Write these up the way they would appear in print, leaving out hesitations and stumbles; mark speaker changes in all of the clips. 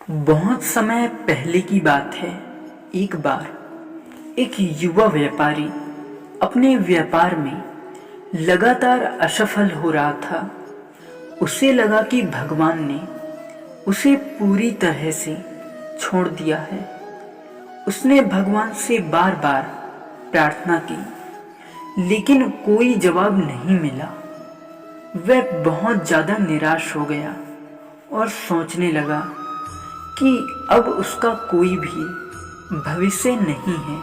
Speaker 1: बहुत समय पहले की बात है। एक बार एक युवा व्यापारी अपने व्यापार में लगातार असफल हो रहा था। उसे लगा कि भगवान ने उसे पूरी तरह से छोड़ दिया है। उसने भगवान से बार बार प्रार्थना की, लेकिन कोई जवाब नहीं मिला। वह बहुत ज़्यादा निराश हो गया और सोचने लगा कि अब उसका कोई भी भविष्य नहीं है।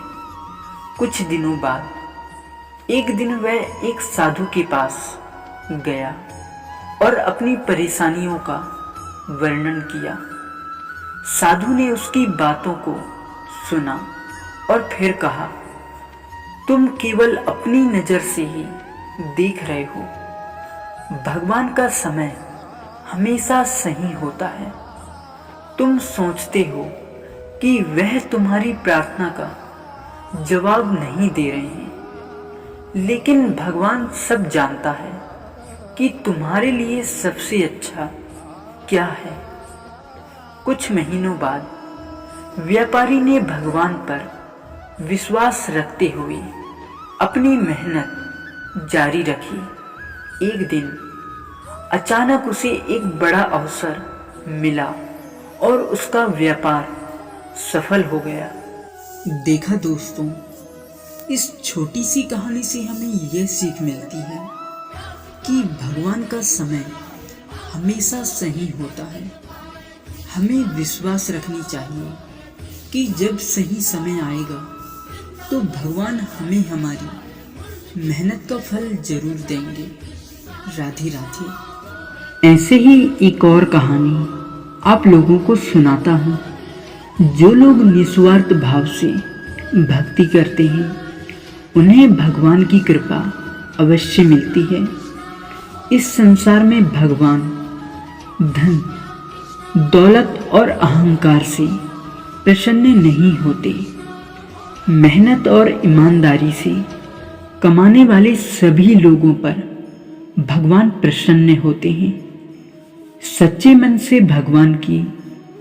Speaker 1: कुछ दिनों बाद एक दिन वह एक साधु के पास गया और अपनी परेशानियों का वर्णन किया। साधु ने उसकी बातों को सुना और फिर कहा, तुम केवल अपनी नज़र से ही देख रहे हो। भगवान का समय हमेशा सही होता है। तुम सोचते हो कि वह तुम्हारी प्रार्थना का जवाब नहीं दे रहे हैं, लेकिन भगवान सब जानता है कि तुम्हारे लिए सबसे अच्छा क्या है। कुछ महीनों बाद व्यापारी ने भगवान पर विश्वास रखते हुए अपनी मेहनत जारी रखी। एक दिन अचानक उसे एक बड़ा अवसर मिला और उसका व्यापार सफल हो गया। देखा दोस्तों, इस छोटी सी कहानी से हमें यह सीख मिलती है कि भगवान का समय हमेशा सही होता है। हमें विश्वास रखनी चाहिए कि जब सही समय आएगा तो भगवान हमें हमारी मेहनत का फल जरूर देंगे। राधे राधे। ऐसे ही एक और कहानी आप लोगों को सुनाता हूँ। जो लोग निस्वार्थ भाव से भक्ति करते हैं, उन्हें भगवान की कृपा अवश्य मिलती है। इस संसार में भगवान धन, दौलत और अहंकार से प्रसन्न नहीं होते। मेहनत और ईमानदारी से कमाने वाले सभी लोगों पर भगवान प्रसन्न होते हैं। सच्चे मन से भगवान की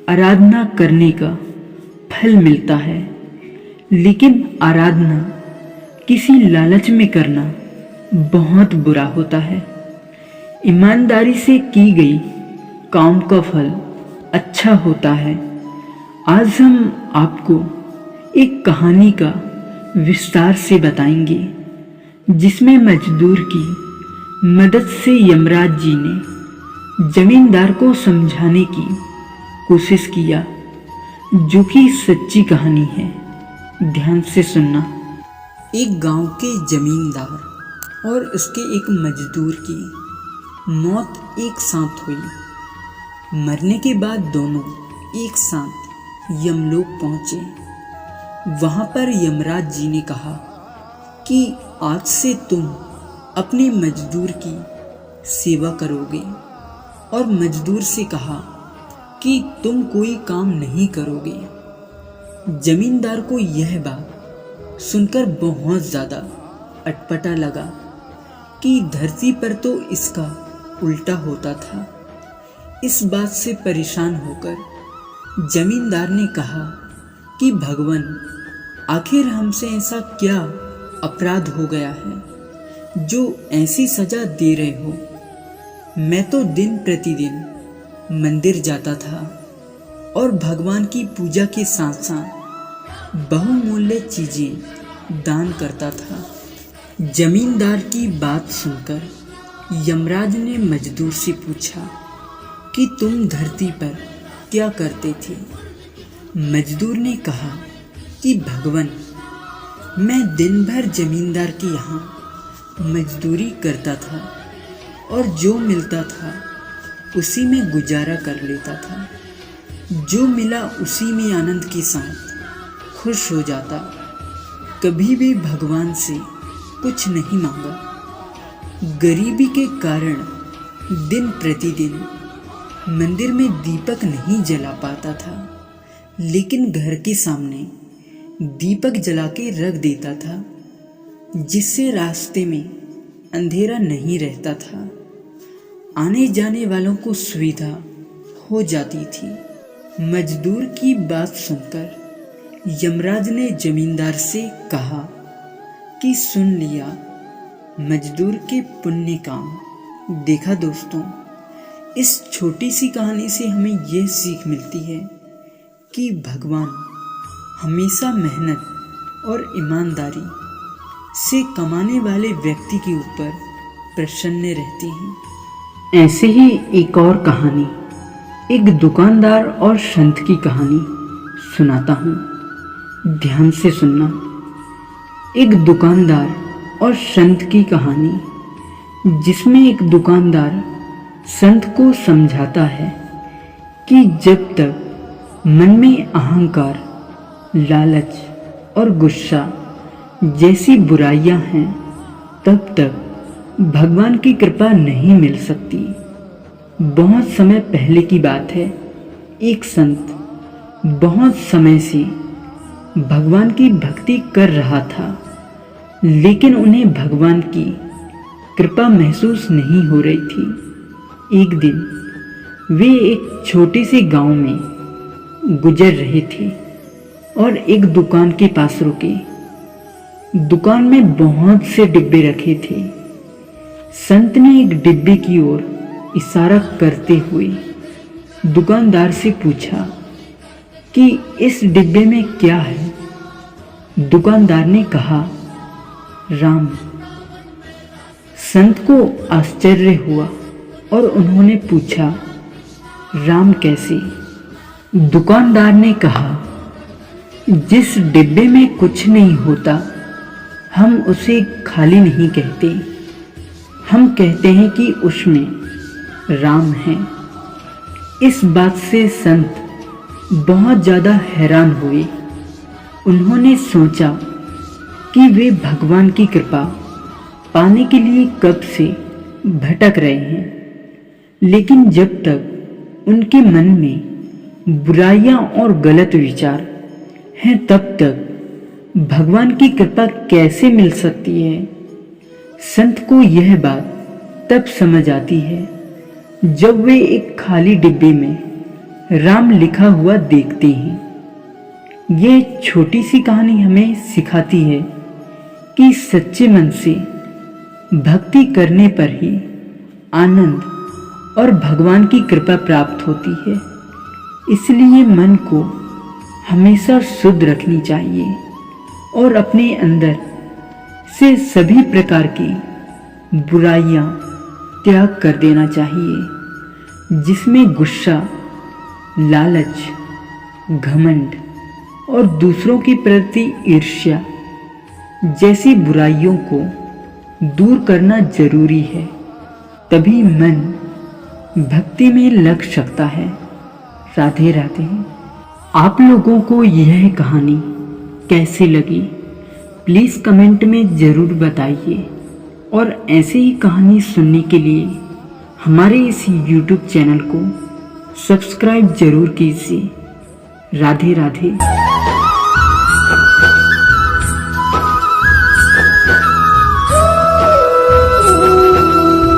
Speaker 1: आराधना करने का फल मिलता है, लेकिन आराधना किसी लालच में करना बहुत बुरा होता है। ईमानदारी से की गई काम का फल अच्छा होता है। आज हम आपको एक कहानी का विस्तार से बताएंगे, जिसमें मजदूर की मदद से यमराज जी ने जमींदार को समझाने की कोशिश किया, जो कि सच्ची कहानी है। ध्यान से सुनना। एक गांव के जमींदार और उसके एक मजदूर की मौत एक साथ हुई। मरने के बाद दोनों एक साथ यमलोक पहुंचे। वहां पर यमराज जी ने कहा कि आज से तुम अपने मजदूर की सेवा करोगे, और मजदूर से कहा कि तुम कोई काम नहीं करोगे। जमींदार को यह बात सुनकर बहुत ज़्यादा अटपटा लगा कि धरती पर तो इसका उल्टा होता था। इस बात से परेशान होकर जमींदार ने कहा कि भगवान, आखिर हमसे ऐसा क्या अपराध हो गया है जो ऐसी सजा दे रहे हो। मैं तो दिन प्रतिदिन मंदिर जाता था और भगवान की पूजा के साथ साथ बहुमूल्य चीजें दान करता था। जमींदार की बात सुनकर यमराज ने मजदूर से पूछा कि तुम धरती पर क्या करते थे। मजदूर ने कहा कि भगवान, मैं दिन भर जमींदार के यहाँ मजदूरी करता था और जो मिलता था उसी में गुजारा कर लेता था। जो मिला उसी में आनंद के साथ खुश हो जाता। कभी भी भगवान से कुछ नहीं मांगा। गरीबी के कारण दिन प्रतिदिन मंदिर में दीपक नहीं जला पाता था, लेकिन घर के सामने दीपक जला के रख देता था, जिससे रास्ते में अंधेरा नहीं रहता था। आने जाने वालों को सुविधा हो जाती थी। मजदूर की बात सुनकर यमराज ने जमींदार से कहा कि सुन लिया मजदूर के पुण्य काम। देखा दोस्तों, इस छोटी सी कहानी से हमें यह सीख मिलती है कि भगवान हमेशा मेहनत और ईमानदारी से कमाने वाले व्यक्ति के ऊपर प्रसन्न रहते हैं। ऐसे ही एक और कहानी, एक दुकानदार और संत की कहानी सुनाता हूँ, ध्यान से सुनना। एक दुकानदार और संत की कहानी, जिसमें एक दुकानदार संत को समझाता है कि जब तक मन में अहंकार, लालच और गुस्सा जैसी बुराइयां हैं, तब तक भगवान की कृपा नहीं मिल सकती। बहुत समय पहले की बात है, एक संत बहुत समय से भगवान की भक्ति कर रहा था, लेकिन उन्हें भगवान की कृपा महसूस नहीं हो रही थी। एक दिन वे एक छोटे से गांव में गुजर रहे थे और एक दुकान के पास रुके। दुकान में बहुत से डिब्बे रखे थे। संत ने एक डिब्बे की ओर इशारा करते हुए दुकानदार से पूछा कि इस डिब्बे में क्या है। दुकानदार ने कहा, राम। संत को आश्चर्य हुआ और उन्होंने पूछा, राम कैसे? दुकानदार ने कहा, जिस डिब्बे में कुछ नहीं होता हम उसे खाली नहीं कहते, हम कहते हैं कि उसमें राम है। इस बात से संत बहुत ज़्यादा हैरान हुए। उन्होंने सोचा कि वे भगवान की कृपा पाने के लिए कब से भटक रहे हैं, लेकिन जब तक उनके मन में बुराइयां और गलत विचार हैं, तब तक भगवान की कृपा कैसे मिल सकती है। संत को यह बात तब समझ आती है जब वे एक खाली डिब्बे में राम लिखा हुआ देखते हैं। ये छोटी सी कहानी हमें सिखाती है कि सच्चे मन से भक्ति करने पर ही आनंद और भगवान की कृपा प्राप्त होती है। इसलिए मन को हमेशा शुद्ध रखनी चाहिए और अपने अंदर से सभी प्रकार की बुराइयां त्याग कर देना चाहिए, जिसमें गुस्सा, लालच, घमंड और दूसरों के प्रति ईर्ष्या जैसी बुराइयों को दूर करना जरूरी है। तभी मन भक्ति में लग सकता है। राधे राधे। आप लोगों को यह कहानी कैसी लगी, प्लीज़ कमेंट में ज़रूर बताइए। और ऐसे ही कहानी सुनने के लिए हमारे इस YouTube चैनल को सब्सक्राइब जरूर कीजिए। राधे राधे।